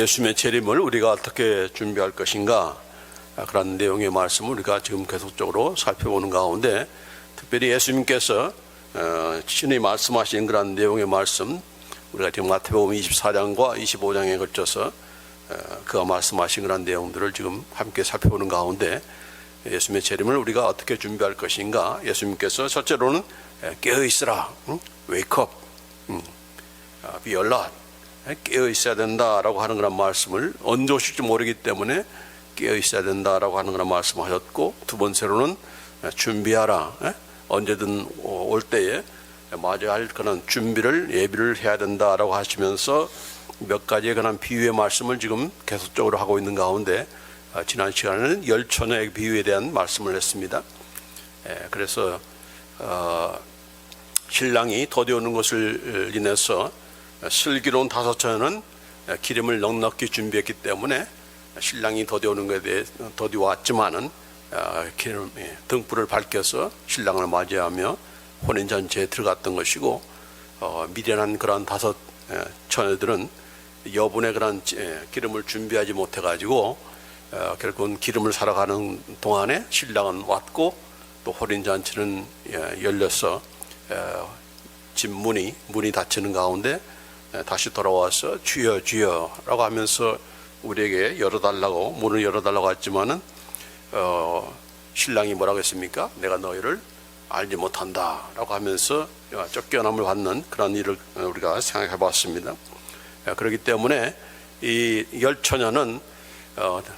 예수님의 재림을 우리가 어떻게 준비할 것인가, 그런 내용의 말씀을 우리가 지금 계속적으로 살펴보는 가운데, 특별히 예수님께서 친히 말씀하신 그런 내용의 말씀, 우리가 지금 마태복음 24장과 25장에 걸쳐서 그가 말씀하신 그런 내용들을 지금 함께 살펴보는 가운데, 예수님의 재림을 우리가 어떻게 준비할 것인가, 예수님께서 첫째로는 깨어 있으라, wake up, be alert, 깨어 있어야 된다라고 하는 그런 말씀을, 언제 오실지 모르기 때문에 깨어 있어야 된다라고 하는 그런 말씀하셨고, 두 번째로는 준비하라, 언제든 올 때에 맞아야 할 그런 준비를, 예비를 해야 된다라고 하시면서 몇 가지의 그런 비유의 말씀을 지금 계속적으로 하고 있는 가운데, 지난 시간에는 열처녀의 비유에 대한 말씀을 했습니다. 그래서 신랑이 더디오는 것을 인해서 슬기로운 다섯 처녀는 기름을 넉넉히 준비했기 때문에 신랑이 더디오는 것에 대해 더디왔지만은 기름 등불을 밝혀서 신랑을 맞이하며 혼인잔치에 들어갔던 것이고, 미련한 그런 다섯 처녀들은 여분의 그런 기름을 준비하지 못해가지고 결국은 기름을 사러 가는 동안에 신랑은 왔고, 또 혼인잔치는 열려서 집 문이 닫히는 가운데 다시 돌아와서 주여 주여 라고 하면서 우리에게 열어달라고, 문을 열어달라고 했지만은 신랑이 뭐라고 했습니까? 내가 너희를 알지 못한다 라고 하면서 쫓겨남을 받는 그런 일을 우리가 생각해 봤습니다. 그렇기 때문에 이 열처녀는,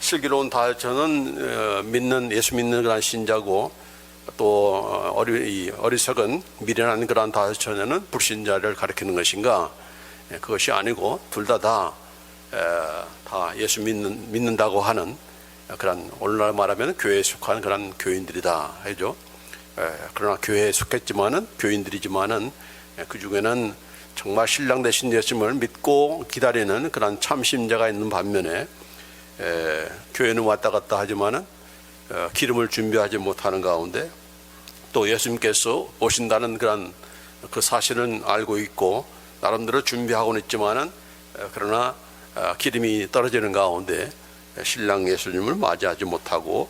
슬기로운 다처는 예수 믿는 그런 신자고, 또 어리석은 미련한 그런 다처녀는 불신자를 가리키는 것인가? 그것이 아니고 둘 다 예수 믿는다고 하는 그런, 오늘날 말하면 교회에 속한 그런 교인들이다 하죠. 그러나 교회에 속했지만은, 교인들이지만은 그 중에는 정말 신랑 되신 예수님을 믿고 기다리는 그런 참신자가 있는 반면에, 교회는 왔다 갔다 하지만은 기름을 준비하지 못하는 가운데, 또 예수님께서 오신다는 그런 그 사실은 알고 있고 나름대로 준비하고는 있지만은, 그러나 기름이 떨어지는 가운데 신랑 예수님을 맞이하지 못하고,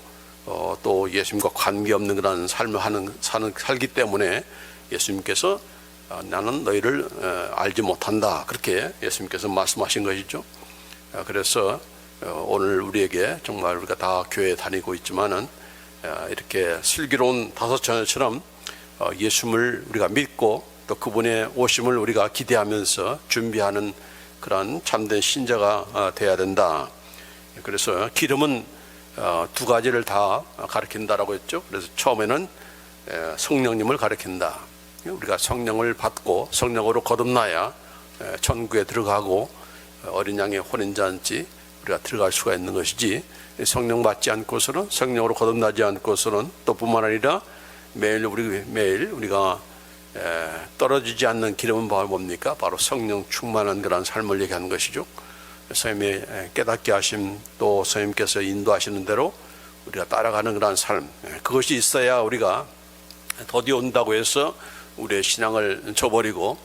또 예수님과 관계없는 그런 삶을 살기 때문에 예수님께서 나는 너희를 알지 못한다, 그렇게 예수님께서 말씀하신 것이죠. 그래서 오늘 우리에게, 정말 우리가 다 교회에 다니고 있지만은 이렇게 슬기로운 다섯 처녀처럼 예수님을 우리가 믿고 또 그분의 오심을 우리가 기대하면서 준비하는 그런 참된 신자가 되어야 된다. 그래서 기름은 두 가지를 다 가리킨다라고 했죠. 그래서 처음에는 성령님을 가리킨다. 우리가 성령을 받고 성령으로 거듭나야 천국에 들어가고 어린 양의 혼인잔치 우리가 들어갈 수가 있는 것이지, 성령 받지 않고서는, 성령으로 거듭나지 않고서는, 또 뿐만 아니라 매일 우리가 떨어지지 않는 기름은 바로 뭡니까? 바로 성령 충만한 그런 삶을 얘기하는 것이죠. 선생님의 깨닫게 하심, 또 선생님께서 인도하시는 대로 우리가 따라가는 그런 삶, 그것이 있어야 우리가 더디 온다고 해서 우리의 신앙을 저버리고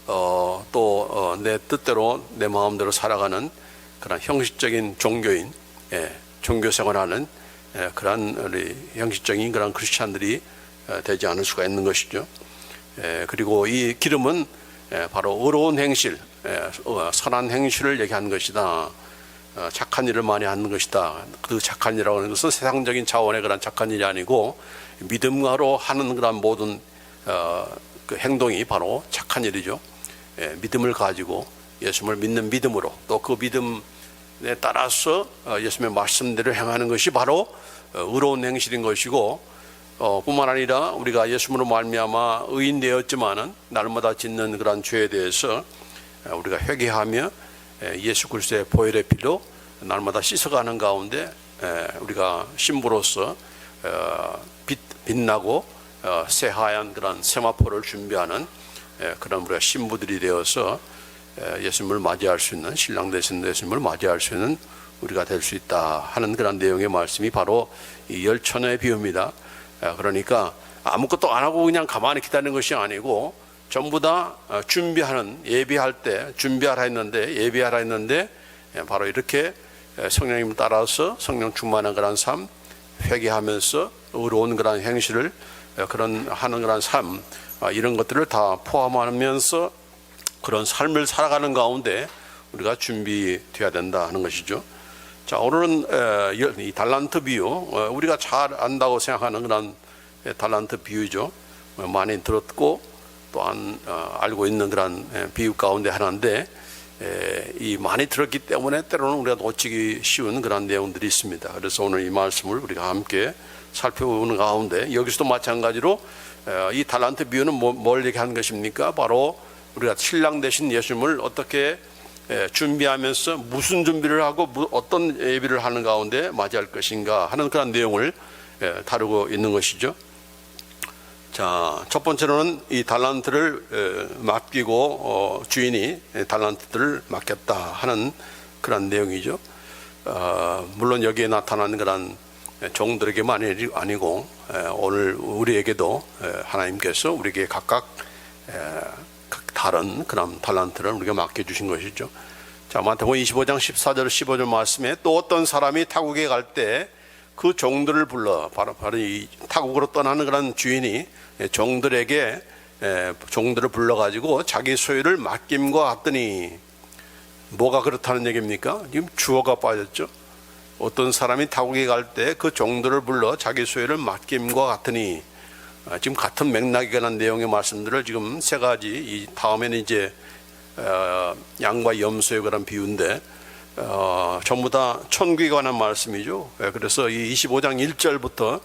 또 내 뜻대로 내 마음대로 살아가는 그런 형식적인 종교인, 종교 생활하는 그런 우리 형식적인 그런 크리스찬들이 되지 않을 수가 있는 것이죠. 그리고 이 기름은 바로 의로운 행실, 선한 행실을 얘기하는 것이다. 착한 일을 많이 하는 것이다. 그 착한 일이라고 하는 것은 세상적인 차원의 그런 착한 일이 아니고 믿음으로 하는 그런 모든 그 행동이 바로 착한 일이죠. 믿음을 가지고 예수님을 믿는 믿음으로, 또 그 믿음에 따라서 예수님의 말씀대로 행하는 것이 바로 의로운 행실인 것이고, 뿐만 아니라 우리가 예수님으로 말미암아 의인 되었지만은 날마다 짓는 그런 죄에 대해서 우리가 회개하며 예수 그리스도의 보혈의 피로 날마다 씻어가는 가운데 우리가 신부로서 빛나고 새하얀 그런 세마포를 준비하는 그런 우리가 신부들이 되어서 예수님을 맞이할 수 있는, 신랑 되신 예수님을 맞이할 수 있는 우리가 될 수 있다 하는 그런 내용의 말씀이 바로 이 열처녀의 비유입니다. 그러니까 아무것도 안 하고 그냥 가만히 기다리는 것이 아니고 전부 다 준비하는, 예비할 때 준비하라 했는데, 예비하라 했는데 바로 이렇게 성령님 따라서 성령 충만한 그런 삶, 회개하면서 의로운 그런 행실을 그런 하는 그런 삶, 이런 것들을 다 포함하면서 그런 삶을 살아가는 가운데 우리가 준비되어야 된다 하는 것이죠. 자, 오늘은 이 달란트 비유, 우리가 잘 안다고 생각하는 그런 달란트 비유죠. 많이 들었고 또한 알고 있는 그런 비유 가운데 하나인데, 이 많이 들었기 때문에 때로는 우리가 놓치기 쉬운 그런 내용들이 있습니다. 그래서 오늘 이 말씀을 우리가 함께 살펴보는 가운데, 여기서도 마찬가지로 이 달란트 비유는 뭘 얘기하는 것입니까? 바로 우리가 신랑 되신 예수님을 어떻게 준비하면서 무슨 준비를 하고 어떤 예비를 하는 가운데 맞이할 것인가 하는 그런 내용을 다루고 있는 것이죠. 자, 첫 번째로는 이 달란트를 맡기고 주인이 달란트들을 맡겼다 하는 그런 내용이죠. 물론 여기에 나타나는 그런 종들에게만 아니고 오늘 우리에게도 하나님께서 우리에게 각각 다른 그런 달란트를 우리가 맡겨주신 것이죠. 자, 마태복음 25장 14절 15절 말씀에 또 어떤 사람이 타국에 갈 때 그 종들을 불러, 바로 이 타국으로 떠나는 그런 주인이 종들에게 종들을 불러가지고 자기 소유를 맡김과 같더니, 뭐가 그렇다는 얘기입니까? 지금 주어가 빠졌죠. 어떤 사람이 타국에 갈 때 그 종들을 불러 자기 소유를 맡김과 같으니, 지금 같은 맥락에 관한 내용의 말씀들을 지금 세 가지, 이 다음에는 이제 양과 염소에 관한 비유인데 전부 다 천국에 관한 말씀이죠. 그래서 이 25장 1절부터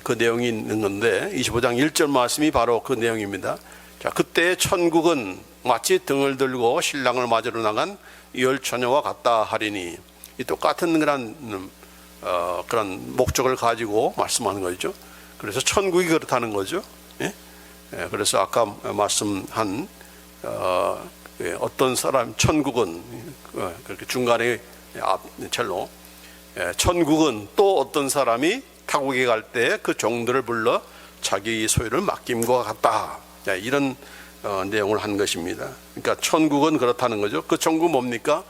그 내용이 있는 건데, 25장 1절 말씀이 바로 그 내용입니다. 자, 그때 천국은 마치 등을 들고 신랑을 맞으러 나간 열 처녀와 같다 하리니, 이 똑같은 그런 목적을 가지고 말씀하는 거죠. 그래서 천국이 그렇다는 거죠. 예? 그래서 아까 말씀한 어떤 사람, 천국은 그렇게 중간에 앞철로, 천국은 또 어떤 사람이 타국에 갈 때 그 종들을 불러 자기 소유를 맡김과 같다, 이런 내용을 한 것입니다. 그러니까 천국은 그렇다는 거죠. 그 천국은 뭡니까?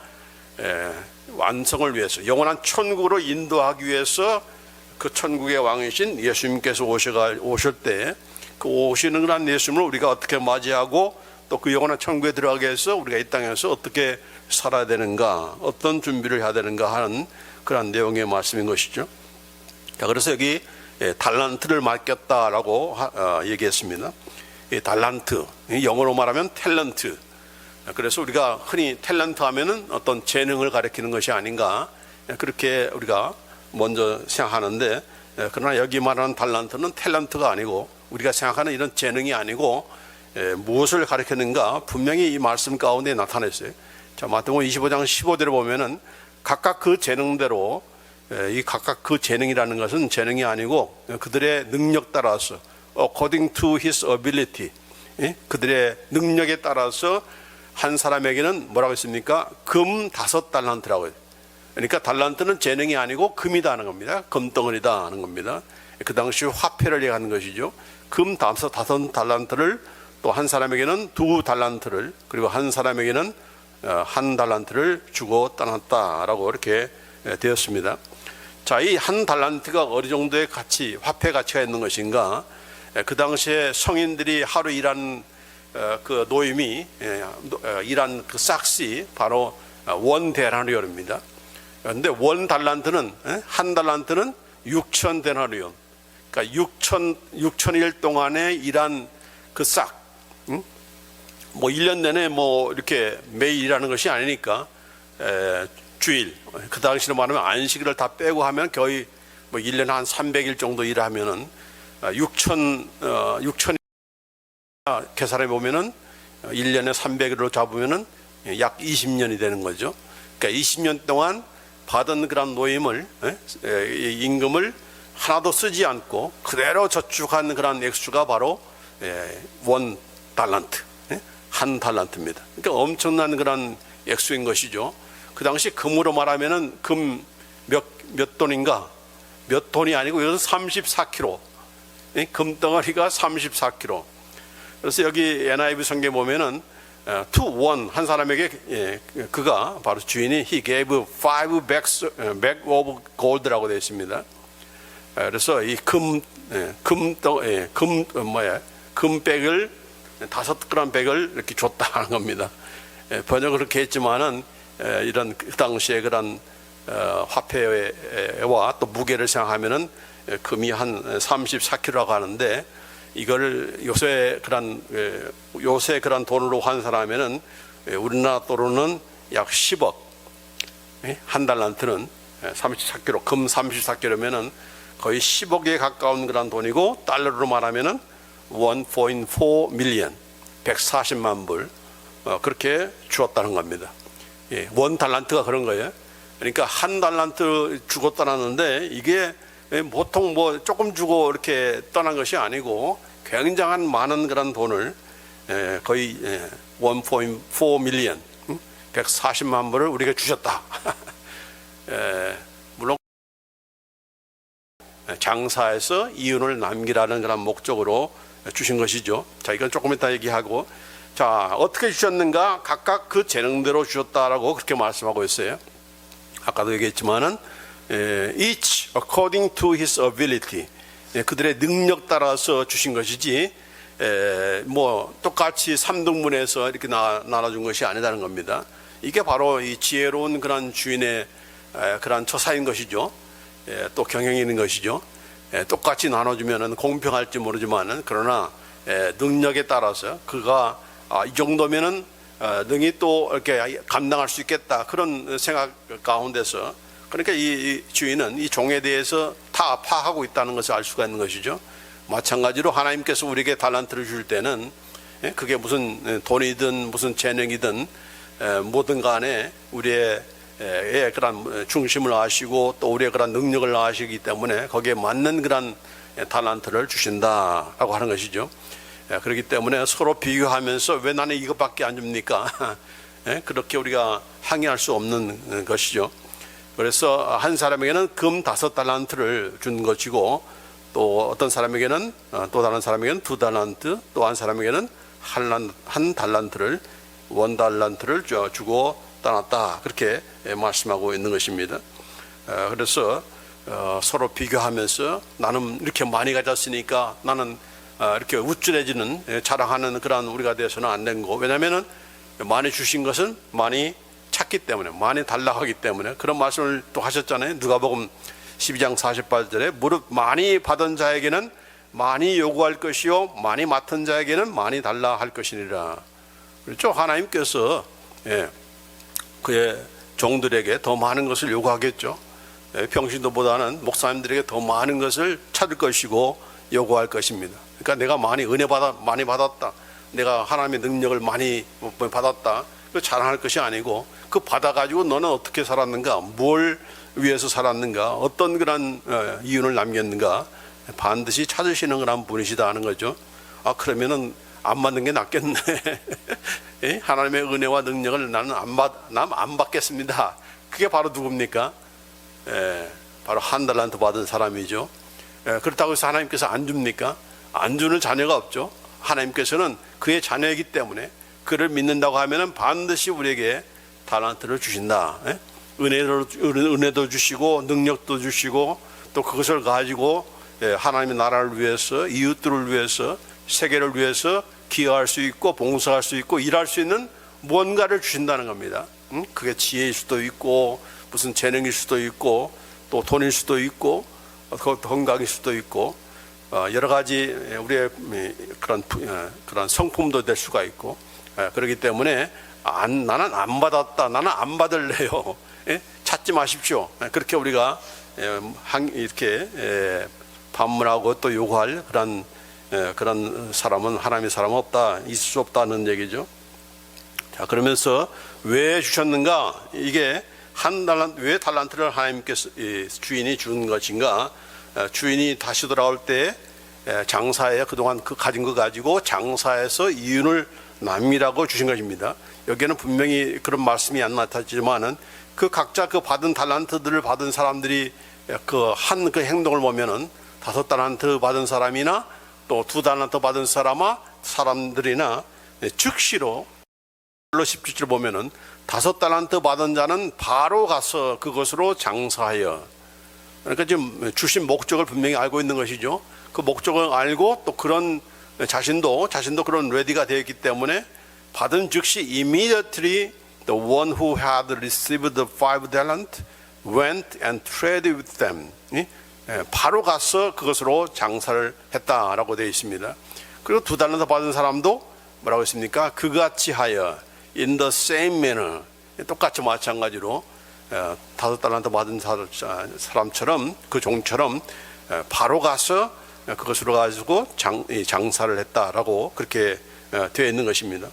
완성을 위해서, 영원한 천국으로 인도하기 위해서 그 천국의 왕이신 예수님께서 오실 때 그 오시는 그런 예수님을 우리가 어떻게 맞이하고 또 그 영원한 천국에 들어가기 위해서 우리가 이 땅에서 어떻게 살아야 되는가, 어떤 준비를 해야 되는가 하는 그런 내용의 말씀인 것이죠. 자, 그래서 여기 달란트를 맡겼다라고 얘기했습니다. 이 달란트, 영어로 말하면 탤런트. 그래서 우리가 흔히 탤런트 하면은 어떤 재능을 가리키는 것이 아닌가, 그렇게 우리가 먼저 생각하는데, 그러나 여기 말하는 달란트는 탤런트가 아니고, 우리가 생각하는 이런 재능이 아니고 무엇을 가리키는가 분명히 이 말씀 가운데 나타냈어요. 자, 마태복음 25장 15절에 보면은 각각 그 재능대로, 이 각각 그 재능이라는 것은 재능이 아니고 그들의 능력 따라서, according to his ability, 그들의 능력에 따라서 한 사람에게는 뭐라고 했습니까? 금 5달란트라고 해요. 그러니까 달란트는 재능이 아니고 금이다 하는 겁니다. 금덩어리다 하는 겁니다. 그 당시 화폐를 얘기하는 것이죠. 금 5달란트를, 또 한 사람에게는 2달란트를, 그리고 한 사람에게는 1달란트를 주고 떠났다라고 이렇게 되었습니다. 자, 이 1달란트가 어느 정도의 가치, 화폐 가치가 있는 것인가? 그 당시에 성인들이 하루 일한 그 노임이, 일한 그 싹시 바로 원 데나리온입니다. 그런데 원 달란트는, 1달란트는 6천 데나리온. 그러니까 6천일 동안에 일한 그 싹, 뭐 1년 내내 뭐 이렇게 매일 일하는 것이 아니니까 주일, 그 당시로 말하면 안식일을 다 빼고 하면 거의 뭐 1년에 한 300일 정도 일하면은 6천 계산해 보면은 1년에 300일로 잡으면은 약 20년이 되는 거죠. 그러니까 20년 동안 받은 그런 노임을, 임금을 하나도 쓰지 않고 그대로 저축한 그런 액수가 바로 원 달란트, 1달란트입니다. 그러니까 엄청난 그런 액수인 것이죠. 그 당시 금으로 말하면은 금 몇 돈인가? 몇 돈이 아니고 이것은 34kg. 금덩어리가 34kg. 그래서 여기 NIV 성경에 보면은 to one 한 사람에게 그가 바로 주인이 he gave 5 bags of gold라고 되어 있습니다. 그래서 이 금백을 5g 이렇게 줬다는 겁니다. 번역을 그렇게 했지만은 이런 그 당시에 그런 화폐와 또 무게를 생각하면은 금이 한 34kg라고 하는데 이걸 요새 그런 돈으로 환산하면은 우리나라 돈으로는 약 10억, 한 달란트는 34kg, 금 34kg면은 거의 10억에 가까운 그런 돈이고 달러로 말하면은 1.4 밀리언, 140만 불 그렇게 주었다는 겁니다. 원 달란트가 그런 거예요. 그러니까 한 달란트 주고 떠났는데 이게 보통 뭐 조금 주고 이렇게 떠난 것이 아니고 굉장한 많은 그런 돈을 거의 1.4 밀리언, 140만 불을 우리가 주셨다. 물론 장사에서 이윤을 남기라는 그런 목적으로 주신 것이죠. 자, 이건 조금 이따 얘기하고, 자, 어떻게 주셨는가? 각각 그 재능대로 주셨다라고 그렇게 말씀하고 있어요. 아까도 얘기했지만은 each according to his ability, 그들의 능력 따라서 주신 것이지 뭐 똑같이 3등분해서 이렇게 나눠준 것이 아니라는 겁니다. 이게 바로 이 지혜로운 그런 주인의 그런 처사인 것이죠. 또 경영이 있는 것이죠. 똑같이 나눠주면은 공평할지 모르지만은 그러나 능력에 따라서 그가 이 정도면은 능히 또 이렇게 감당할 수 있겠다 그런 생각 가운데서, 그러니까 이 주인은 이 종에 대해서 다 파악하고 있다는 것을 알 수가 있는 것이죠. 마찬가지로 하나님께서 우리에게 달란트를 줄 때는 그게 무슨 돈이든 무슨 재능이든 뭐든 간에 우리의 그런 중심을 아시고 또 우리의 그런 능력을 아시기 때문에 거기에 맞는 그런 달란트를 주신다라고 하는 것이죠. 그렇기 때문에 서로 비교하면서 왜 나는 이것밖에 안 줍니까? 그렇게 우리가 항의할 수 없는 것이죠. 그래서 한 사람에게는 금 5달란트를 준 것이고 또 어떤 사람에게는 또 다른 사람에게는 2달란트, 또 한 사람에게는 한 달란트를 1달란트를 주고 떠났다, 그렇게 말씀하고 있는 것입니다. 그래서 서로 비교하면서 나는 이렇게 많이 가졌으니까 나는 이렇게 우쭐해지는 자랑하는 그런 우리가 되어서는 안 된 거. 왜냐하면은 많이 주신 것은 많이 찾기 때문에, 많이 달라고 하기 때문에 그런 말씀을 또 하셨잖아요. 누가복음 12장 48절에 무릇 많이 받은 자에게는 많이 요구할 것이요 많이 맡은 자에게는 많이 달라 할 것이니라. 그렇죠? 하나님께서 그의 종들에게 더 많은 것을 요구하겠죠. 평신도보다는 목사님들에게 더 많은 것을 찾을 것이고 요구할 것입니다. 그러니까 내가 많이 많이 받았다, 내가 하나님의 능력을 많이 받았다, 그 자랑할 것이 아니고 그 받아가지고 너는 어떻게 살았는가, 뭘 위해서 살았는가, 어떤 그런 이윤을 남겼는가 반드시 찾으시는 그런 분이시다 하는 거죠. 그러면은 안 받는 게 낫겠네. 하나님의 은혜와 능력을 나는 안 받겠습니다. 그게 바로 누굽니까? 바로 한 달란트 받은 사람이죠. 그렇다고 해서 하나님께서 안 줍니까? 안 주는 자녀가 없죠. 하나님께서는 그의 자녀이기 때문에 그를 믿는다고 하면은 반드시 우리에게 달란트를 주신다. 은혜도 주시고 능력도 주시고 또 그것을 가지고 하나님의 나라를 위해서, 이웃들을 위해서, 세계를 위해서 기여할 수 있고 봉사할 수 있고 일할 수 있는 무언가를 주신다는 겁니다. 그게 지혜일 수도 있고 무슨 재능일 수도 있고 또 돈일 수도 있고 건강일 수도 있고 여러 가지 우리의 그런 성품도 될 수가 있고, 그렇기 때문에 나는 안 받았다, 나는 안 받을래요. 찾지 마십시오. 그렇게 우리가 이렇게 반문하고 또 요구할 그런 사람은 하나님의 사람은 없다, 있을 수 없다는 얘기죠. 자, 그러면서 왜 주셨는가? 이게 왜 달란트를 하나님께서 주인이 준 것인가? 주인이 다시 돌아올 때 장사에 그동안 그 가진 거 가지고 장사해서 이윤을 남기라고 주신 것입니다. 여기에는 분명히 그런 말씀이 안 나타지만은 그 각자 그 받은 달란트들을 받은 사람들이 그 행동을 보면은 5달란트 받은 사람이나 또 2달란트 받은 사람들이나 즉시로 17절 보면은 5달란트 받은 자는 바로 가서 그것으로 장사하여. 그러니까 지금 주신 목적을 분명히 알고 있는 것이죠. 그 목적을 알고 또 그런 자신도 그런 레디가 되어 있기 때문에 받은 즉시 immediately the one who had received the 5 talent went and traded with them. 바로 가서 그것으로 장사를 했다라고 되어 있습니다. 그리고 2 달란트 받은 사람도 뭐라고 했습니까? 그같이 하여 in the same manner, 똑같이 마찬가지로 5 달란트 받은 사람처럼 그 종처럼 바로 가서 그것으로 가지고 장사를 했다라고 그렇게 되어 있는 것입니다.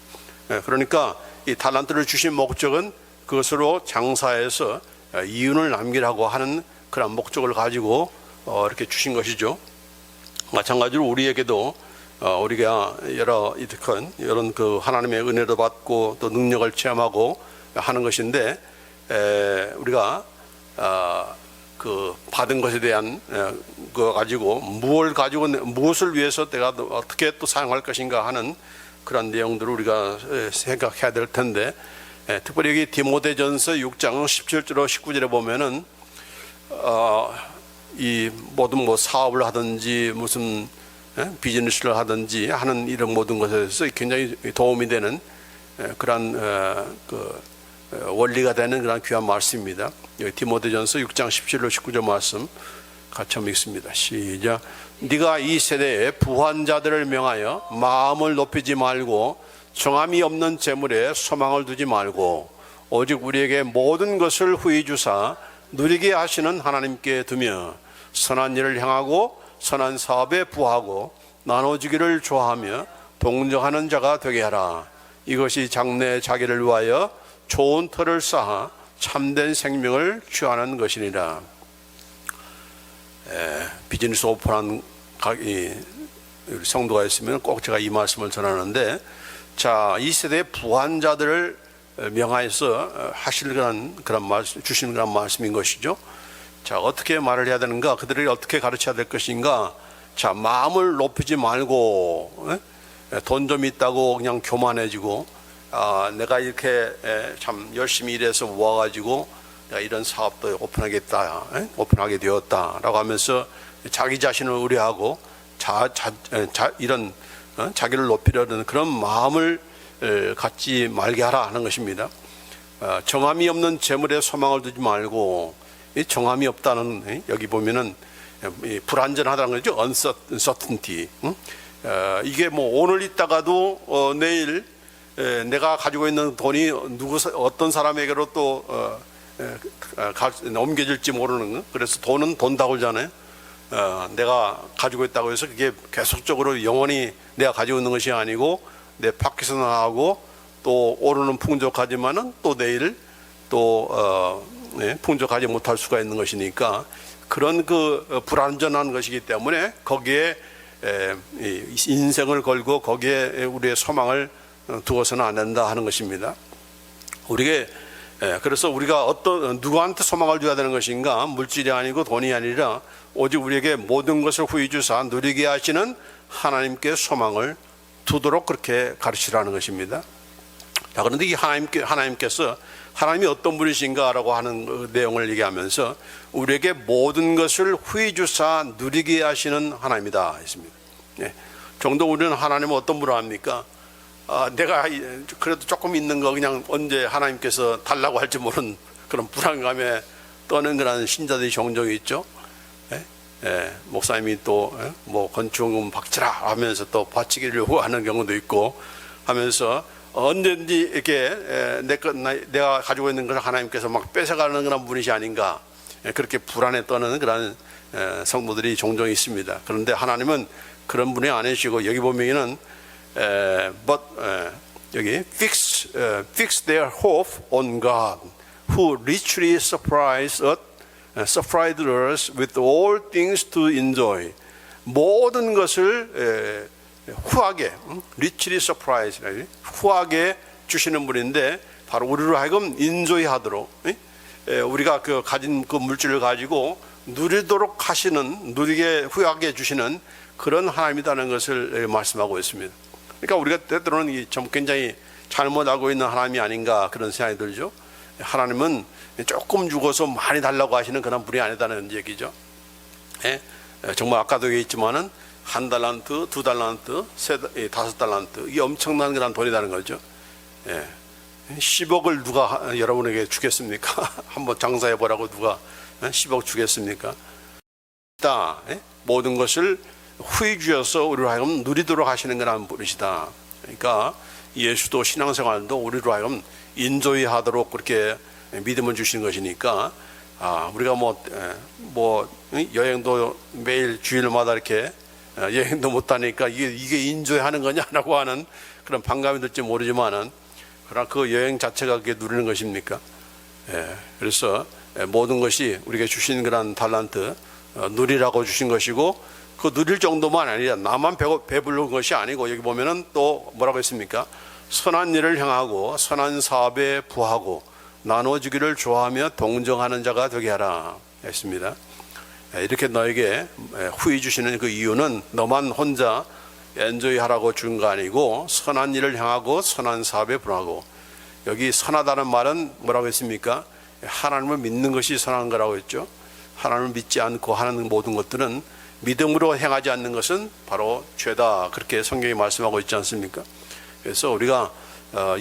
그러니까 이 달란트를 주신 목적은 그것으로 장사해서 이윤을 남기라고 하는 그런 목적을 가지고 이렇게 주신 것이죠. 마찬가지로 우리에게도 우리가 이런 그 하나님의 은혜도 받고 또 능력을 체험하고 하는 것인데, 우리가 그 받은 것에 대한 거 가지고 무엇을 위해서 내가 어떻게 또 사용할 것인가 하는 그런 내용들을 우리가 생각해야 될 텐데, 특별히 여기 디모데전서 6장 17절 19절에 보면은 이 모든 뭐 사업을 하든지 무슨 비즈니스를 하든지 하는 이런 모든 것에서 굉장히 도움이 되는 그런 그 원리가 되는 그런 귀한 말씀입니다. 여기 디모데전서 6장 17절 19절 말씀 같이 한번 읽습니다. 시작. 네가 이 세대의 부한 자들을 명하여 마음을 높이지 말고 정함이 없는 재물에 소망을 두지 말고 오직 우리에게 모든 것을 후히 주사 누리게 하시는 하나님께 두며 선한 일을 향하고 선한 사업에 부하고 나눠주기를 좋아하며 동정하는 자가 되게 하라. 이것이 장래 자기를 위하여 좋은 터를 쌓아 참된 생명을 취하는 것이니라. 비즈니스 오픈한 성도가 있으면 꼭 제가 이 말씀을 전하는데, 자, 이 세대의 부한 자들을 명하여서 하실 그런 말씀, 주시는 그런 말씀인 것이죠. 자, 어떻게 말을 해야 되는가? 그들에게 어떻게 가르쳐야 될 것인가? 자, 마음을 높이지 말고 돈 좀 있다고 그냥 교만해지고, 내가 이렇게 참 열심히 일해서 모아가지고 내가 이런 사업도 오픈하게 되었다라고 하면서 자기 자신을 우려하고 이런 자기를 높이려는 그런 마음을 갖지 말게 하라 하는 것입니다. 정함이 없는 재물에 소망을 두지 말고, 이 정함이 없다는, 여기 보면은 불안전하다는 거죠. uncertainty. 이게 뭐 오늘 있다가도 내일 내가 가지고 있는 돈이 어떤 사람에게로 또 옮겨질지 모르는 거. 그래서 돈은 돈다고 그러잖아요. 내가 가지고 있다고 해서 그게 계속적으로 영원히 내가 가지고 있는 것이 아니고 내 밖에서 나가고 또 오르는 풍족하지만은 또 내일 또 풍족하지 못할 수가 있는 것이니까, 그런 그 불안전한 것이기 때문에 거기에 인생을 걸고 거기에 우리의 소망을 두어서는 안 된다 하는 것입니다. 그래서 우리가 누구한테 소망을 둬야 되는 것인가? 물질이 아니고 돈이 아니라 오직 우리에게 모든 것을 후히 주사 누리게 하시는 하나님께 소망을 두도록 그렇게 가르치라는 것입니다. 자, 그런데 이 하나님께서 하나님이 어떤 분이신가라고 하는 그 내용을 얘기하면서 우리에게 모든 것을 후히 주사 누리게 하시는 하나님이다 했습니다. 정도 우리는 하나님은 어떤 분을 압니까? 내가 그래도 조금 있는 거 그냥 언제 하나님께서 달라고 할지 모르는 그런 불안감에 떠는 그런 신자들이 종종 있죠. 목사님이 또 뭐 건축금 박치라 하면서 또 바치기를 요구하는 경우도 있고 하면서 언제든지 이렇게 내가 가지고 있는 것을 하나님께서 막 뺏어가는 그런 분이시 아닌가, 그렇게 불안에 떠는 그런 성도들이 종종 있습니다. 그런데 하나님은 그런 분이 아니시고, 여기 보면은 여기 fix their hope on God, who richly supplies us with all things to enjoy. 모든 것을 후하게, richly supplies, 후하게 주시는 분인데, 바로 우리로 하여금 enjoy 하도록, 우리가 그 가진 그 물질을 가지고 누리도록 하시는, 누리게 후하게 주시는 그런 하나님이라는 것을 말씀하고 있습니다. 그러니까 우리가 때로는 좀 굉장히 잘못 알고 있는 하나님이 아닌가 그런 생각이 들죠. 하나님은 조금 주고서 많이 달라고 하시는 그런 분이 아니다는 얘기죠. 예? 정말 아까도 얘기했지만은 1달란트, 2달란트, 5달란트 이게 엄청난 그런 돈이라는 거죠. 예. 10억을 누가 여러분에게 주겠습니까? 한번 장사해 보라고 누가 10억 주겠습니까? 예? 모든 것을 후히 주어서 우리로 하여금 누리도록 하시는 그런 분이시다. 그러니까 예수도 신앙생활도 우리로 하여금 인조이 하도록 그렇게 믿음을 주시는 것이니까 우리가 여행도 매일 주일마다 이렇게 여행도 못 하니까 이게 인조이 하는 거냐라고 하는 그런 반감이 들지 모르지만은 그러나 그 여행 자체가 그게 누리는 것입니까? 그래서 모든 것이 우리에게 주신 그런 달란트 누리라고 주신 것이고 그 누릴 정도만 아니라 나만 배부른 것이 아니고 여기 보면은 또 뭐라고 했습니까? 선한 일을 향하고 선한 사업에 부하고 나눠주기를 좋아하며 동정하는 자가 되게 하라 했습니다. 이렇게 너에게 후히 주시는 그 이유는 너만 혼자 엔조이 하라고 준 거 아니고 선한 일을 향하고 선한 사업에 부하고, 여기 선하다는 말은 뭐라고 했습니까? 하나님을 믿는 것이 선한 거라고 했죠. 하나님을 믿지 않고 하는 모든 것들은, 믿음으로 행하지 않는 것은 바로 죄다, 그렇게 성경이 말씀하고 있지 않습니까? 그래서 우리가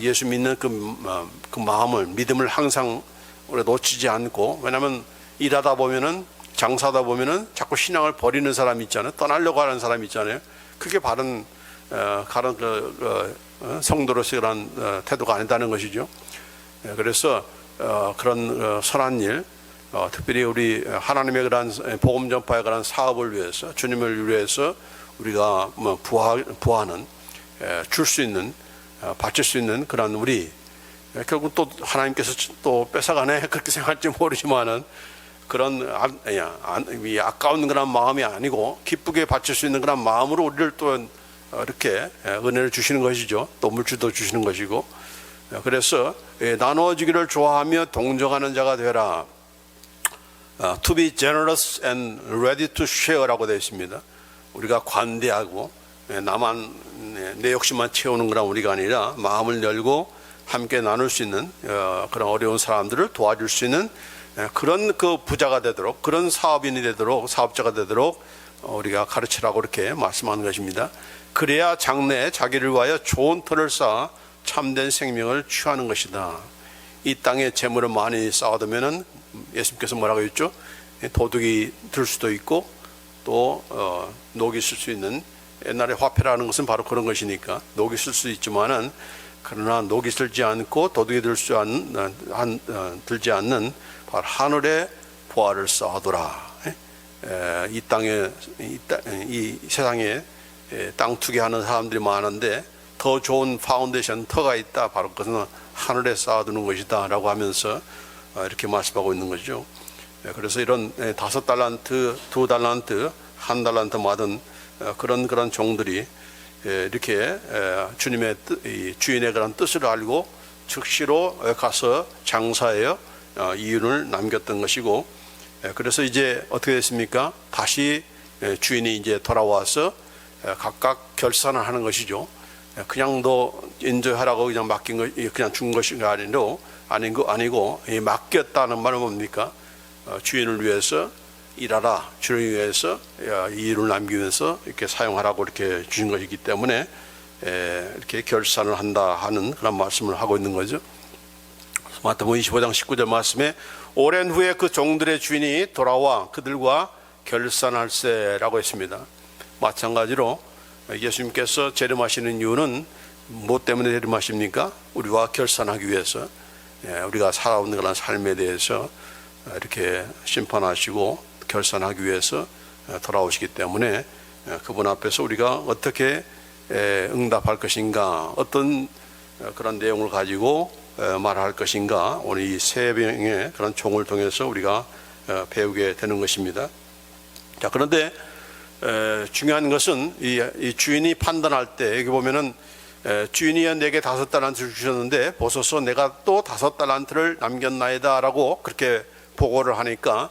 예수 믿는 그 마음을, 믿음을 항상 우리가 놓치지 않고, 왜냐하면 일하다 보면은, 장사하다 보면은 자꾸 신앙을 버리는 사람이 있잖아요. 떠나려고 하는 사람이 있잖아요. 그게 바른 성도로서의 그런 태도가 아니다는 것이죠. 그래서 그런 선한 일, 특별히 우리 하나님의 그런 복음 전파에 관한 사업을 위해서, 주님을 위해서 우리가 부하는, 줄 수 있는, 바칠 수 있는 그런 우리, 결국 또 하나님께서 또 뺏어가네 그렇게 생각할지 모르지만은, 그런 아까운 그런 마음이 아니고 기쁘게 바칠 수 있는 그런 마음으로 우리를 또 이렇게 은혜를 주시는 것이죠. 또 물질도 주시는 것이고. 그래서 나누어주기를 좋아하며 동정하는 자가 되라. To be generous and ready to share라고 되어 있습니다. 우리가 관대하고 나만 내 욕심만 채우는 거란 우리가 아니라 마음을 열고 함께 나눌 수 있는 그런 어려운 사람들을 도와줄 수 있는 그런 그 부자가 되도록, 그런 사업인이 되도록, 사업자가 되도록 우리가 가르치라고 이렇게 말씀하는 것입니다. 그래야 장래에 자기를 위하여 좋은 터를 쌓아 참된 생명을 취하는 것이다. 이 땅에 재물을 많이 쌓아두면은 예수님께서 뭐라고 했죠? 도둑이 들 수도 있고 또 녹이 쓸 수 있는, 옛날에 화폐라는 것은 바로 그런 것이니까 녹이 쓸 수 있지만은, 그러나 녹이 들지 않고 도둑이 들지 않는 바로 하늘의 보화를 쌓아두라. 이 땅에, 이 세상에 땅 투기하는 사람들이 많은데 더 좋은 파운데이션 터가 있다. 바로 그것은 하늘에 쌓아두는 것이다 라고 하면서 이렇게 말씀하고 있는 거죠. 그래서 이런 5달란트, 2달란트, 1달란트 받은 그런 종들이 이렇게 주님의 주인의 그런 뜻을 알고 즉시로 가서 장사하여 이윤을 남겼던 것이고, 그래서 이제 어떻게 됐습니까? 다시 주인이 이제 돌아와서 각각 결산을 하는 것이죠. 그냥 너 인조하라고 그냥 맡긴 거, 그냥 준 것인가 아니고 맡겼다는 말은 뭡니까? 주인을 위해서 일하라, 주를 위해서 이윤을 남기면서 이렇게 사용하라고 이렇게 주신 것이기 때문에 이렇게 결산을 한다 하는 그런 말씀을 하고 있는 거죠. 마태복음 25장 19절 말씀에 오랜 후에 그 종들의 주인이 돌아와 그들과 결산할세라고 했습니다. 마찬가지로 예수님께서 재림하시는 이유는 무엇 때문에 재림하십니까? 우리와 결산하기 위해서, 우리가 살아오는 그런 삶에 대해서 이렇게 심판하시고 결산하기 위해서 돌아오시기 때문에 그분 앞에서 우리가 어떻게 응답할 것인가, 어떤 그런 내용을 가지고 말할 것인가, 오늘 이 세 명의 그런 종을 통해서 우리가 배우게 되는 것입니다. 자, 그런데 중요한 것은 이 주인이 판단할 때, 여기 보면은 주인이 내게 5달란트를 주셨는데 보소서 내가 또 5달란트를 남겼나이다 라고 그렇게 보고를 하니까,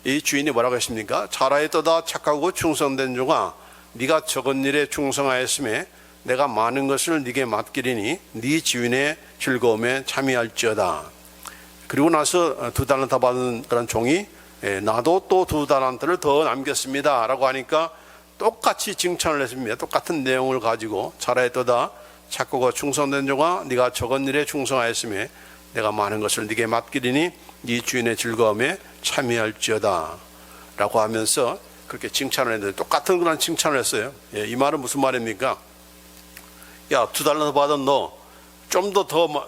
이 주인이 뭐라고 했습니까? 잘하였도다 착하고 충성된 종아, 네가 적은 일에 충성하였음에 내가 많은 것을 네게 맡기리니 네 주인의 즐거움에 참여할지어다. 그리고 나서 2달란트 받은 그런 종이 나도 또 2달란트를 더 남겼습니다 라고 하니까 똑같이 칭찬을 했습니다. 똑같은 내용을 가지고 잘하였도다 착하고 충성된 종아, 네가 적은 일에 충성하였으며 내가 많은 것을 네게 맡기리니 네 주인의 즐거움에 참여할지어다 라고 하면서 그렇게 칭찬을 했는데 똑같은 그런 칭찬을 했어요. 이 말은 무슨 말입니까? 야, 2달란트 받은 너 좀 더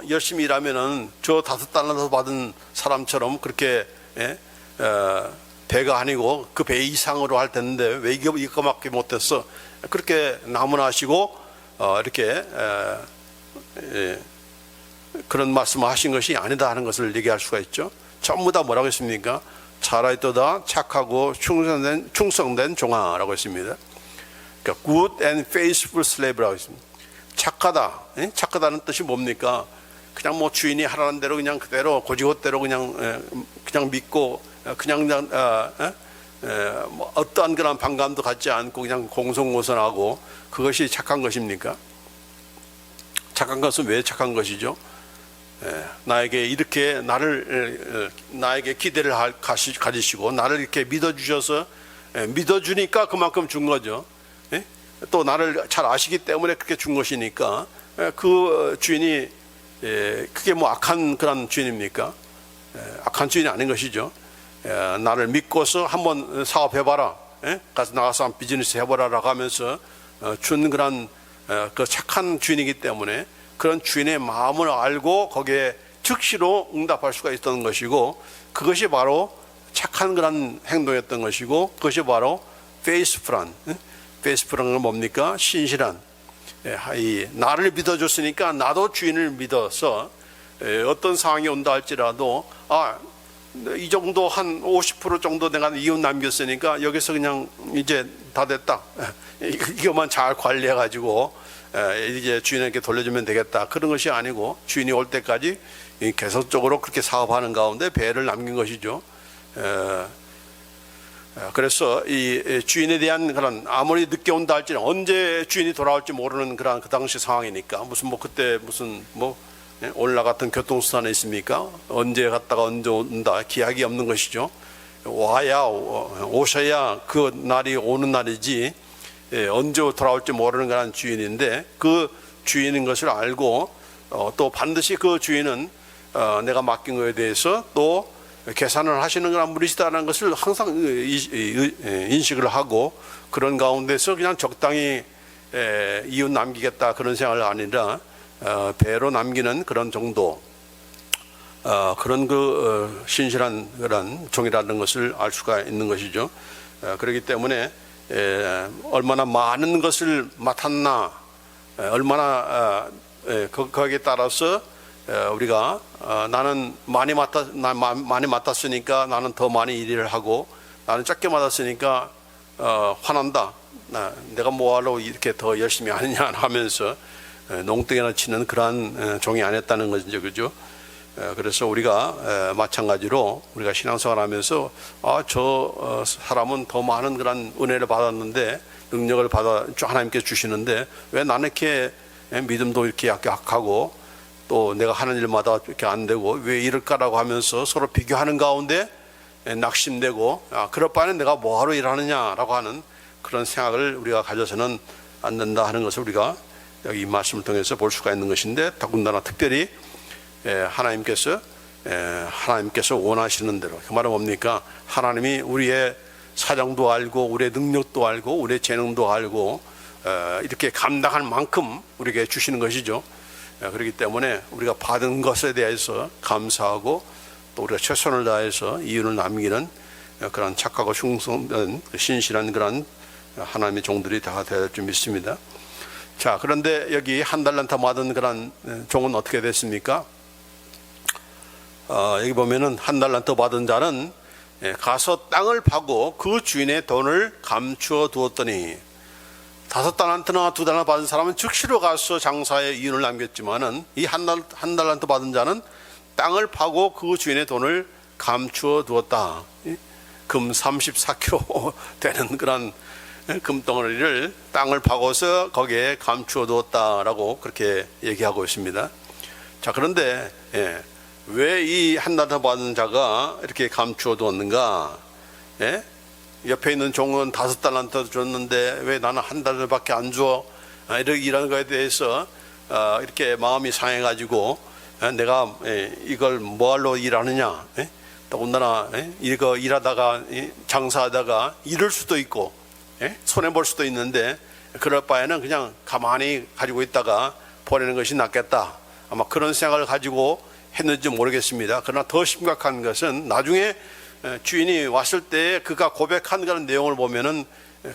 열심히 일하면은 저 5달란트 받은 사람처럼 그렇게 배가 아니고 그 배 이상으로 할 텐데 왜 이거밖에 못했어? 그렇게 나무나시고 이렇게 그런 말씀을 하신 것이 아니다 하는 것을 얘기할 수가 있죠. 전부 다 뭐라고 했습니까? 잘하였도다 착하고 충성된 종아라고 했습니다. 그러니까 good and faithful slave라고 했습니다. 착하다. 착하다는 뜻이 뭡니까? 그냥 뭐 주인이 하라는 대로 그냥 그대로 고지고대로 그냥 믿고 그냥 뭐 어떠한 그런 반감도 갖지 않고 그냥 공손고선하고 그것이 착한 것입니까? 착한 것은 왜 착한 것이죠? 나에게 이렇게 나에게 기대를 가지시고 나를 이렇게 믿어주셔서 믿어주니까 그만큼 준 거죠. 또 나를 잘 아시기 때문에 그렇게 준 것이니까 그 주인이 그게 뭐 악한 그런 주인입니까? 악한 주인이 아닌 것이죠. 나를 믿고서 한번 사업해봐라, 가서 나가서 한 비즈니스 해보라라고 하면서 준 그런 그 착한 주인이기 때문에 그런 주인의 마음을 알고 거기에 즉시로 응답할 수가 있었던 것이고 그것이 바로 착한 그런 행동이었던 것이고 그것이 바로 faithful한 건 뭡니까? 신실한. 나를 믿어줬으니까 나도 주인을 믿어서 어떤 상황이 온다 할지라도 이 정도 한 50% 정도 내가 이윤 남겼으니까 여기서 그냥 이제 다 됐다. 이것만 잘 관리해 가지고 이제 주인에게 돌려주면 되겠다. 그런 것이 아니고 주인이 올 때까지 계속적으로 그렇게 사업하는 가운데 배를 남긴 것이죠. 그래서 이 주인에 대한 그런 아무리 늦게 온다 할지는 언제 주인이 돌아올지 모르는 그런 그 당시 상황이니까 무슨 뭐 그때 무슨 뭐 오늘날 같은 교통수단에 있습니까? 언제 갔다가 언제 온다 기약이 없는 것이죠. 오셔야 그 날이 오는 날이지 언제 돌아올지 모르는 그런 주인인데 그 주인인 것을 알고 또 반드시 그 주인은 내가 맡긴 것에 대해서 또 계산을 하시는 그런 분이시다는 것을 항상 인식을 하고 그런 가운데서 그냥 적당히 이윤 남기겠다 그런 생각이 아니라 배로 남기는 그런 정도 그런 그 신실한 그런 종이라는 것을 알 수가 있는 것이죠. 그렇기 때문에 얼마나 많은 것을 맡았나 얼마나 거기에 따라서 우리가 나는 많이 맡았으니까 나는 더 많이 일을 하고 나는 적게 맡았으니까 화난다. 내가 뭐하러 이렇게 더 열심히 하느냐 하면서 농땡이나 치는 그러한 종이 아니었다는 거죠, 그죠? 그래서 우리가 마찬가지로 우리가 신앙생활 하면서 저 사람은 더 많은 그런 은혜를 받았는데 능력을 받아 하나님께 주시는데 왜 나는 이렇게 믿음도 이렇게 약하고 또 내가 하는 일마다 이렇게 안 되고 왜 이럴까라고 하면서 서로 비교하는 가운데 낙심되고 그럴 바에는 내가 뭐하러 일하느냐라고 하는 그런 생각을 우리가 가져서는 안 된다 하는 것을 우리가 여기 이 말씀을 통해서 볼 수가 있는 것인데 더군다나 특별히 하나님께서 원하시는 대로 그 말은 뭡니까? 하나님이 우리의 사정도 알고 우리의 능력도 알고 우리의 재능도 알고 이렇게 감당할 만큼 우리에게 주시는 것이죠. 그렇기 때문에 우리가 받은 것에 대해서 감사하고 또 우리가 최선을 다해서 이윤을 남기는 그런 착하고 충성된 신실한 그런 하나님의 종들이 다 될 줄 믿습니다. 자, 그런데 여기 한 달란트 받은 그런 종은 어떻게 됐습니까? 여기 보면은 한 달란트 받은 자는 가서 땅을 파고 그 주인의 돈을 감추어 두었더니 5달란트나 2달란트 받은 사람은 즉시로 가서 장사에 이윤을 남겼지만은 이 한 달란트 받은 자는 땅을 파고 그 주인의 돈을 감추어 두었다. 금 34kg 되는 그런 금덩어리를 땅을 파고서 거기에 감추어 두었다라고 그렇게 얘기하고 있습니다. 자, 그런데 왜 이 한 달란트 받은 자가 이렇게 감추어 두었는가? 옆에 있는 종은 5달란트 줬는데 왜 나는 한 달밖에 안 줘? 이런 거에 대해서 이렇게 마음이 상해가지고 내가 이걸 뭐하러 일하느냐? 더군다나 이거 일하다가 장사하다가 잃을 수도 있고 손해 볼 수도 있는데 그럴 바에는 그냥 가만히 가지고 있다가 버리는 것이 낫겠다. 아마 그런 생각을 가지고 했는지 모르겠습니다. 그러나 더 심각한 것은 나중에 주인이 왔을 때 그가 고백한 그런 내용을 보면은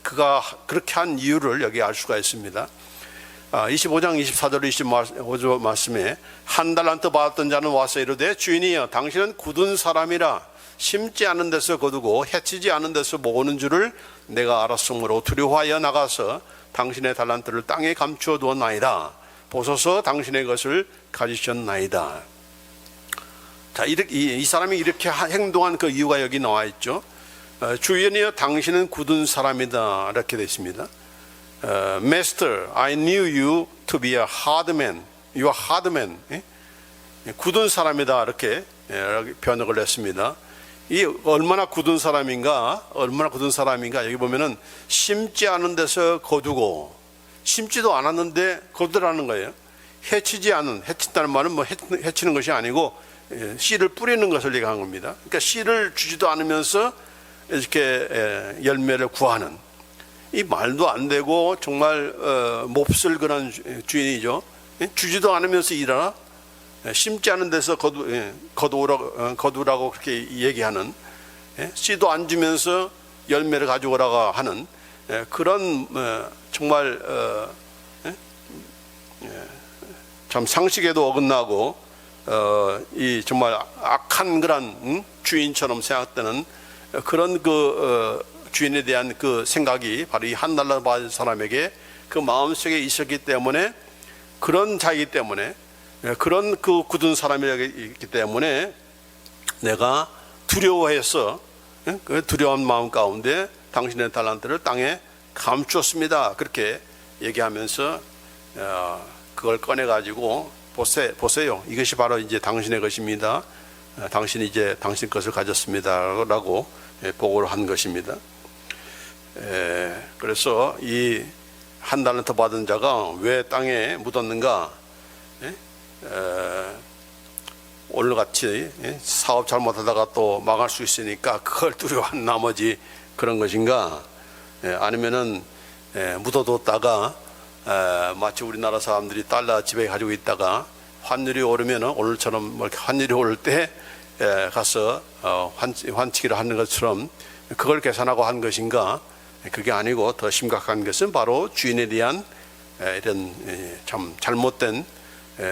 그가 그렇게 한 이유를 여기 알 수가 있습니다. 25장 24절 25절 말씀에 한 달란트 받았던 자는 와서 이르되 주인이여 당신은 굳은 사람이라 심지 않은 데서 거두고 해치지 않은 데서 모으는 줄을 내가 알았으므로 두려워하여 나가서 당신의 달란트를 땅에 감추어 두었나이다. 보소서 당신의 것을 가지셨나이다. 자, 이 사람이 이렇게 행동한 그 이유가 여기 나와 있죠. 주인이여 당신은 굳은 사람이다 이렇게 되어 있습니다. Master, I knew you to be a hard man. You are hard man. 굳은 사람이다 이렇게 번역을 했습니다. 이 얼마나 굳은 사람인가? 얼마나 굳은 사람인가? 여기 보면은 심지 않은 데서 거두고 심지도 않았는데 거두라는 거예요. 해친다는 말은 뭐 해치는 것이 아니고 씨를 뿌리는 것을 얘기한 겁니다. 그러니까 씨를 주지도 않으면서 이렇게 열매를 구하는 이 말도 안 되고 정말 몹쓸 그런 주인이죠. 주지도 않으면서 일하라. 심지 않은 데서 거두라고 그렇게 얘기하는, 씨도 안 주면서 열매를 가져오라고 하는 그런 정말 참 상식에도 어긋나고 이 정말 악한 그런 주인처럼 생각되는 그런 주인에 대한 그 생각이 바로 이 한 달란트 받은 사람에게 그 마음속에 있었기 때문에, 그런 자이기 때문에, 그런 그 굳은 사람이기 때문에 내가 두려워해서 그 두려운 마음 가운데 당신의 달란트를 땅에 감추었습니다. 그렇게 얘기하면서 그걸 꺼내 가지고 보세요. 이것이 바로 이제 당신의 것입니다. 당신이 이제 당신 것을 가졌습니다라고 보고를 한 것입니다. 그래서 이 한 달란트 받은 자가 왜 땅에 묻었는가? 오늘같이 사업 잘못하다가 또 망할 수 있으니까 그걸 두려워한 나머지 그런 것인가? 아니면은 묻어뒀다가 마치 우리나라 사람들이 달러 집에 가지고 있다가 환율이 오르면은 오늘처럼 환율이 오를 때 가서 환치기를 하는 것처럼 그걸 계산하고 한 것인가? 그게 아니고 더 심각한 것은 바로 주인에 대한 이런 참 잘못된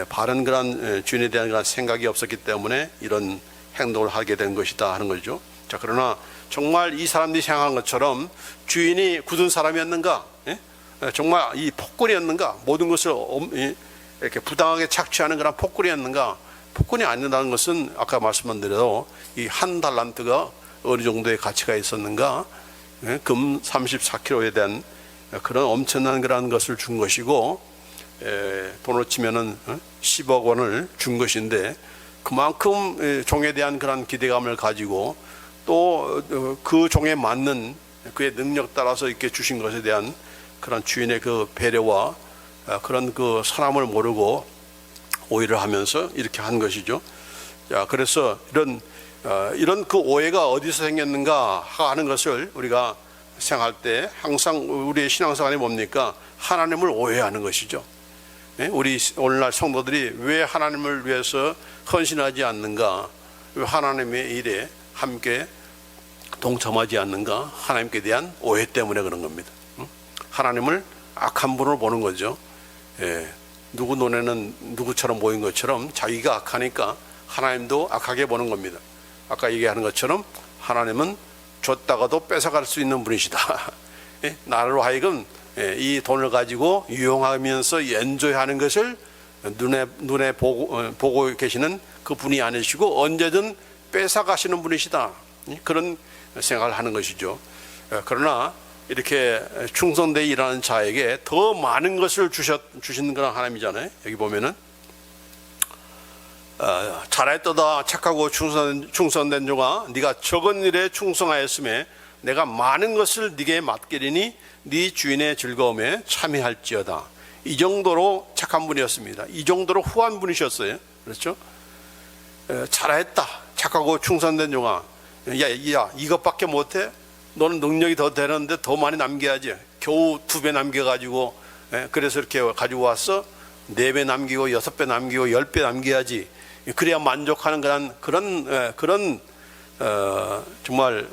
바른 그런 주인에 대한 그런 생각이 없었기 때문에 이런 행동을 하게 된 것이다 하는 거죠. 자, 그러나 정말 이 사람들이 생각한 것처럼 주인이 굳은 사람이었는가? 정말 이 폭군이었는가? 모든 것을 이렇게 부당하게 착취하는 그런 폭군이었는가? 폭군이 아니라는 것은 아까 말씀한 대로 이 한 달란트가 어느 정도의 가치가 있었는가? 금 34kg에 대한 그런 엄청난 그런 것을 준 것이고, 돈으로 치면은 10억 원을 준 것인데, 그만큼 종에 대한 그런 기대감을 가지고 또 그 종에 맞는 그의 능력 따라서 이렇게 주신 것에 대한 그런 주인의 그 배려와 그런 그 사람을 모르고 오해를 하면서 이렇게 한 것이죠. 자, 그래서 이런 그 오해가 어디서 생겼는가 하는 것을 우리가 생각할 때 항상 우리의 신앙생활이 뭡니까? 하나님을 오해하는 것이죠. 우리 오늘날 성도들이 왜 하나님을 위해서 헌신하지 않는가? 왜 하나님의 일에 함께 동참하지 않는가? 하나님께 대한 오해 때문에 그런 겁니다. 하나님을 악한 분으로 보는 거죠. 누구 눈에는 누구처럼 보인 것처럼 자기가 악하니까 하나님도 악하게 보는 겁니다. 아까 얘기하는 것처럼 하나님은 줬다가도 뺏어갈 수 있는 분이시다. 나로 하여금 이 돈을 가지고 유용하면서 엔조이하는 것을 눈에 보고 계시는 그 분이 아니시고 언제든 뺏어가시는 분이시다. 그런 생각을 하는 것이죠. 그러나 이렇게 충성되어 일하는 자에게 더 많은 것을 주시는 그런 하나님이잖아요. 여기 보면은 잘했도다 착하고 충성된 종아, 네가 적은 일에 충성하였음에 내가 많은 것을 네게 맡기리니 네 주인의 즐거움에 참여할지어다. 이 정도로 착한 분이었습니다. 이 정도로 후한 분이셨어요. 그렇죠? 잘했다 착하고 충성된 종아, 야 이것밖에 못해? 너는 능력이 더 되는데 더 많이 남겨야지. 겨우 2배 남겨가지고 그래서 이렇게 가지고 왔어? 4배 남기고 6배 남기고 10배 남겨야지. 그래야 만족하는 그런 정말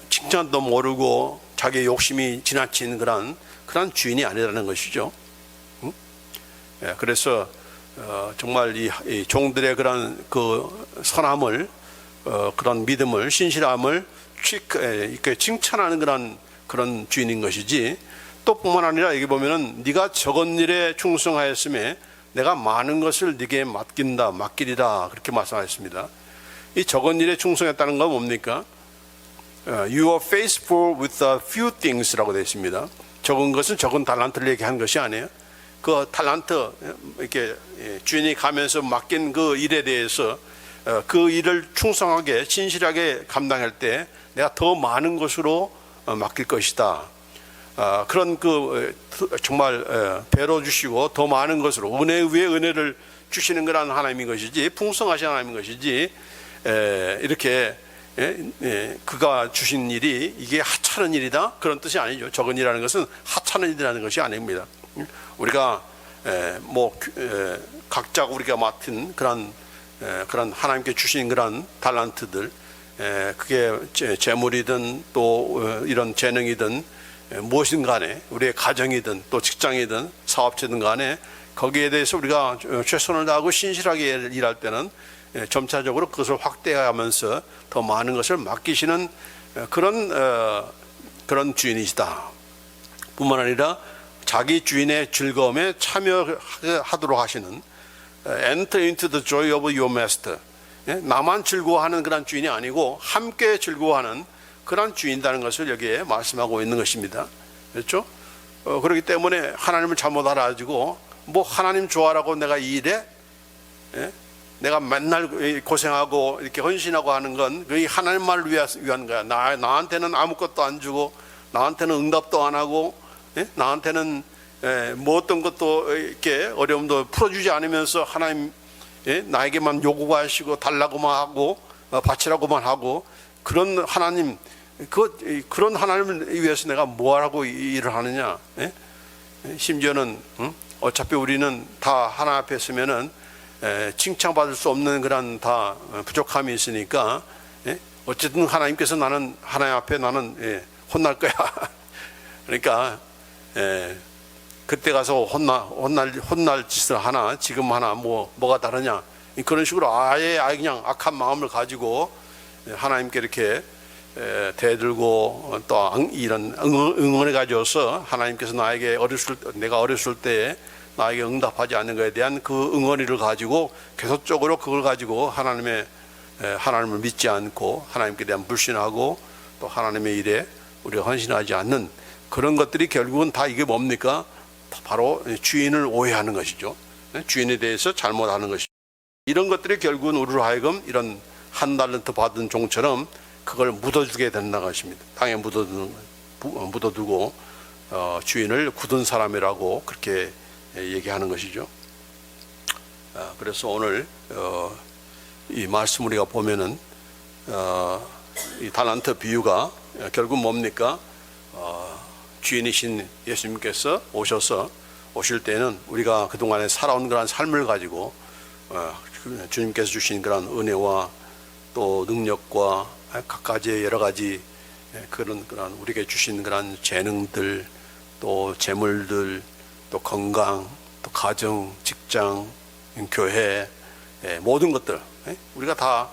칭찬도 모르고 자기의 욕심이 지나친 그런 주인이 아니라는 것이죠. 그래서 정말 이 종들의 그런 그 선함을, 그런 믿음을, 신실함을 이렇게 칭찬하는 그런 주인인 것이지. 또 뿐만 아니라 여기 보면은 네가 적은 일에 충성하였음에 내가 많은 것을 네게 맡기리라, 그렇게 말씀하셨습니다. 이 적은 일에 충성했다는 건 뭡니까? You are faithful with a few things라고 되어 있습니다. 적은 것은 적은 달란트를 얘기한 것이 아니에요. 그 달란트, 이렇게 주인이 가면서 맡긴 그 일에 대해서 그 일을 충성하게 신실하게 감당할 때 내가 더 많은 것으로 맡길 것이다. 그런 정말 배로 주시고 더 많은 것으로 은혜 위에 은혜를 주시는 그런 하나님인 것이지, 풍성하신 하나님인 것이지, 이렇게 그가 주신 일이 이게 하찮은 일이다, 그런 뜻이 아니죠. 적은 일이라는 것은 하찮은 일이라는 것이 아닙니다. 우리가 각자 우리가 맡은 그런 하나님께 주신 그런 달란트들, 그게 재물이든 또 이런 재능이든 무엇이든 간에, 우리의 가정이든 또 직장이든 사업체든 간에 거기에 대해서 우리가 최선을 다하고 신실하게 일할 때는 점차적으로 그것을 확대하면서 더 많은 것을 맡기시는 그런 주인이시다. 뿐만 아니라 자기 주인의 즐거움에 참여하도록 하시는 Enter into the joy of your master. 나만 즐거워하는 그런 주인이 아니고 함께 즐거워하는 그런 주인이라는 것을 여기에 말씀하고 있는 것입니다. 그렇죠? 그렇기 때문에 하나님을 잘못 알아가지고 하나님 좋아라고 내가 이 일에 내가 맨날 고생하고 이렇게 헌신하고 하는 건 그게 하나님만을 위한 거야. 나한테는 아무것도 안 주고, 나한테는 응답도 안 하고, 나한테는 뭐 어떤 것도 이렇게 어려움도 풀어주지 않으면서 하나님 나에게만 요구하시고 달라고만 하고 바치라고만 하고, 그런 하나님, 그런 하나님을 위해서 내가 뭐하라고 일을 하느냐? 심지어는 어차피 우리는 다 하나 앞에 서면은 칭찬받을 수 없는 그런 다 부족함이 있으니까, 어쨌든 하나님께서 하나님 앞에 나는 혼날 거야. 그러니까 그때 가서 혼날 짓을 하나, 지금 하나 뭐가 다르냐, 그런 식으로 아예 그냥 악한 마음을 가지고 하나님께 이렇게 대들고 또 이런 응원을 가져서 하나님께서 내가 어렸을 때에 나에게 응답하지 않는 것에 대한 그 응원을 가지고 계속적으로 그걸 가지고 하나님을 믿지 않고 하나님께 대한 불신하고 또 하나님의 일에 우리가 헌신하지 않는 그런 것들이 결국은 다 이게 뭡니까? 바로 주인을 오해하는 것이죠. 주인에 대해서 잘못하는 것이죠. 이런 것들이 결국은 우리로 하여금 이런 한 달란트 받은 종처럼 그걸 묻어주게 된다는 것입니다. 땅에 묻어두고 주인을 굳은 사람이라고 그렇게 얘기하는 것이죠. 그래서 오늘 이 말씀 우리가 보면은 이 달란트 비유가 결국 뭡니까? 주인이신 예수님께서 오실 때는 우리가 그동안에 살아온 그런 삶을 가지고 주님께서 주신 그런 은혜와 또 능력과 각가지의 여러 가지 그런 우리에게 주신 그런 재능들, 또 재물들, 또 건강, 또 가정, 직장, 교회, 모든 것들 우리가 다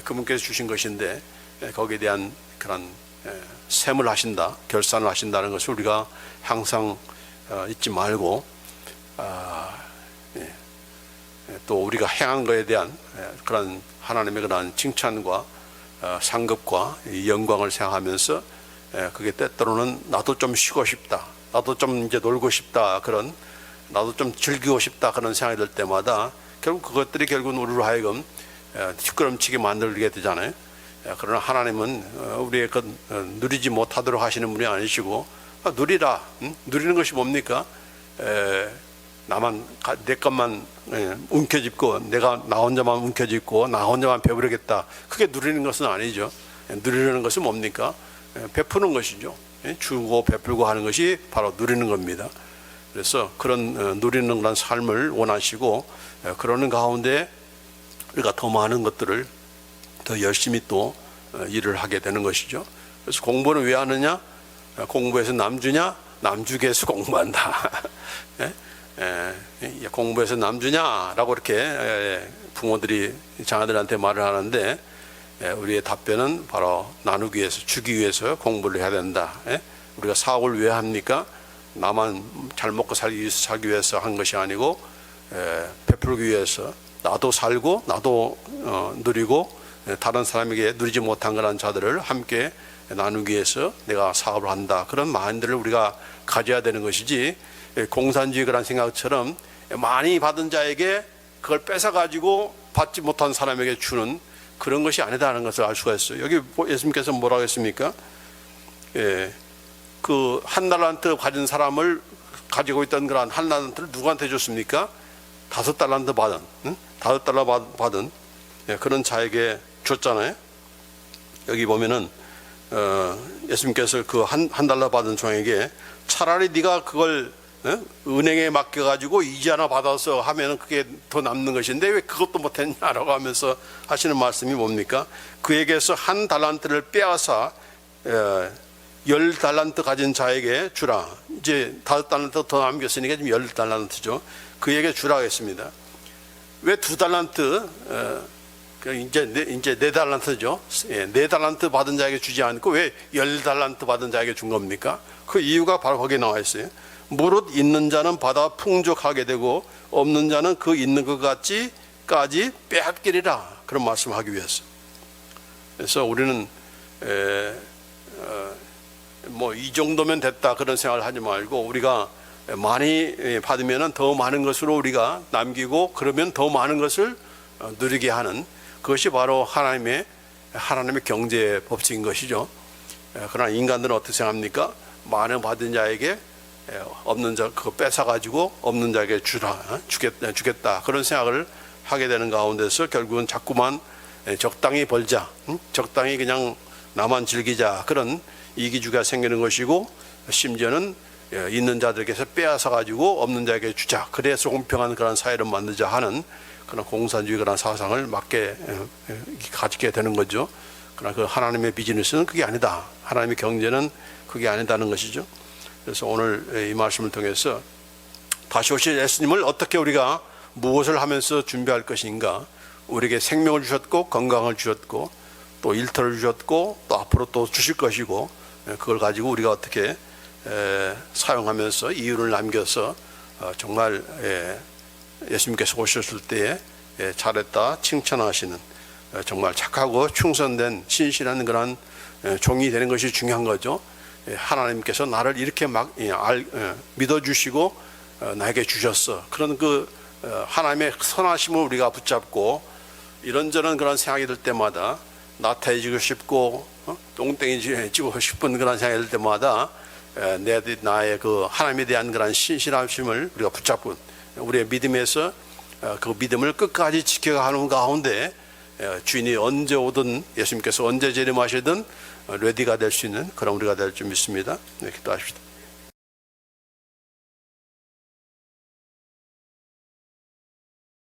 그분께서 주신 것인데, 거기에 대한 그런 셈을 하신다, 결산을 하신다는 것을 우리가 항상 잊지 말고, 또 우리가 행한 것에 대한 그런 하나님의 그런 칭찬과 상급과 영광을 생각하면서 그게 때때로는 나도 좀 쉬고 싶다, 나도 좀 이제 놀고 싶다, 그런 나도 좀 즐기고 싶다 그런 생각이 들 때마다 결국 그것들이 결국은 우리로 하여금 뒷걸음치게 만들게 되잖아요. 그러나 하나님은 우리의 그 누리지 못하도록 하시는 분이 아니시고 누리라. 누리는 것이 뭡니까? 나만 내 것만 움켜쥐고 내가 나 혼자만 움켜쥐고 나 혼자만 배부르겠다. 그게 누리는 것은 아니죠. 누리는 것은 뭡니까? 베푸는 것이죠. 주고 베풀고 하는 것이 바로 누리는 겁니다. 그래서 그런 누리는 그런 삶을 원하시고 그러는 가운데 우리가 더 많은 것들을 더 열심히 또 일을 하게 되는 것이죠. 그래서 공부는 왜 하느냐? 공부해서 남주냐? 남주기에서 공부한다. 공부해서 남주냐라고 이렇게 부모들이 자녀들한테 말을 하는데 우리의 답변은 바로 나누기 위해서, 주기 위해서 공부를 해야 된다. 우리가 사업을 왜 합니까? 나만 잘 먹고 살기 위해서 한 것이 아니고 베풀기 위해서, 나도 살고 나도 누리고 다른 사람에게 누리지 못한 그런 자들을 함께 나누기 위해서 내가 사업을 한다. 그런 마인드를 우리가 가져야 되는 것이지, 공산주의 그런 생각처럼 많이 받은 자에게 그걸 뺏어가지고 받지 못한 사람에게 주는 그런 것이 아니다는 것을 알 수가 있어요. 여기 예수님께서 뭐라고 했습니까? 그 한 달란트 가진 사람을 가지고 있던 그런 한 달란트를 누구한테 줬습니까? 5달란트 받은, 5달러 받은 그런 자에게 줬잖아요. 여기 보면은 예수님께서 그 한 달러 받은 종에게 차라리 네가 그걸 은행에 맡겨가지고 이자 하나 받아서 하면은 그게 더 남는 것인데 왜 그것도 못했냐라고 하면서 하시는 말씀이 뭡니까? 그에게서 한 달란트를 빼앗아 10달란트 가진 자에게 주라. 이제 5달란트 더 남겼으니까 지금 10달란트죠. 그에게 주라고 했습니다. 왜 2달란트? 이제 4달란트죠. 4달란트 받은 자에게 주지 않고 왜 10달란트 받은 자에게 준 겁니까? 그 이유가 바로 거기에 나와 있어요. 무릇 있는 자는 받아 풍족하게 되고 없는 자는 그 있는 것 같이까지 빼앗기리라. 그런 말씀을 하기 위해서. 그래서 우리는 뭐 이 정도면 됐다 그런 생각을 하지 말고, 우리가 많이 받으면 더 많은 것으로 우리가 남기고 그러면 더 많은 것을 누리게 하는, 그것이 바로 하나님의 경제의 법칙인 것이죠. 그러나 인간들은 어떻게 생각합니까? 많은 받은 자에게 없는 자 그거 뺏어가지고 없는 자에게 주겠다 그런 생각을 하게 되는 가운데서 결국은 자꾸만 적당히 벌자, 적당히 그냥 나만 즐기자 그런 이기주의가 생기는 것이고, 심지어는 있는 자들에게서 빼앗아 가지고 없는 자에게 주자, 그래서 공평한 그런 사회를 만들자 하는 그런 공산주의 그런 사상을 맞게 가지게 되는 거죠. 그러나 그 하나님의 비즈니스는 그게 아니다. 하나님의 경제는 그게 아니다는 것이죠. 그래서 오늘 이 말씀을 통해서 다시 오실 예수님을 어떻게 우리가 무엇을 하면서 준비할 것인가, 우리에게 생명을 주셨고 건강을 주셨고 또 일터를 주셨고 또 앞으로 또 주실 것이고, 그걸 가지고 우리가 어떻게 사용하면서 이유를 남겨서 정말 예수님께서 오셨을 때에 잘했다 칭찬하시는, 정말 착하고 충성된 신실한 그런 종이 되는 것이 중요한 거죠. 하나님께서 나를 이렇게 믿어주시고 나에게 주셨어. 그런 그 하나님의 선하심을 우리가 붙잡고 이런저런 그런 생각이 들 때마다 나태해지고 싶고 똥땡이 찌고 싶은 그런 생각이 들 때마다 나의 그 하나님에 대한 그런 신실함을 우리가 붙잡고 우리의 믿음에서 그 믿음을 끝까지 지켜가는 가운데 주인이 언제 오든 예수님께서 언제 재림하시든 레디가 될 수 있는 그런 우리가 될 줄 믿습니다. 네, 기도하십시다.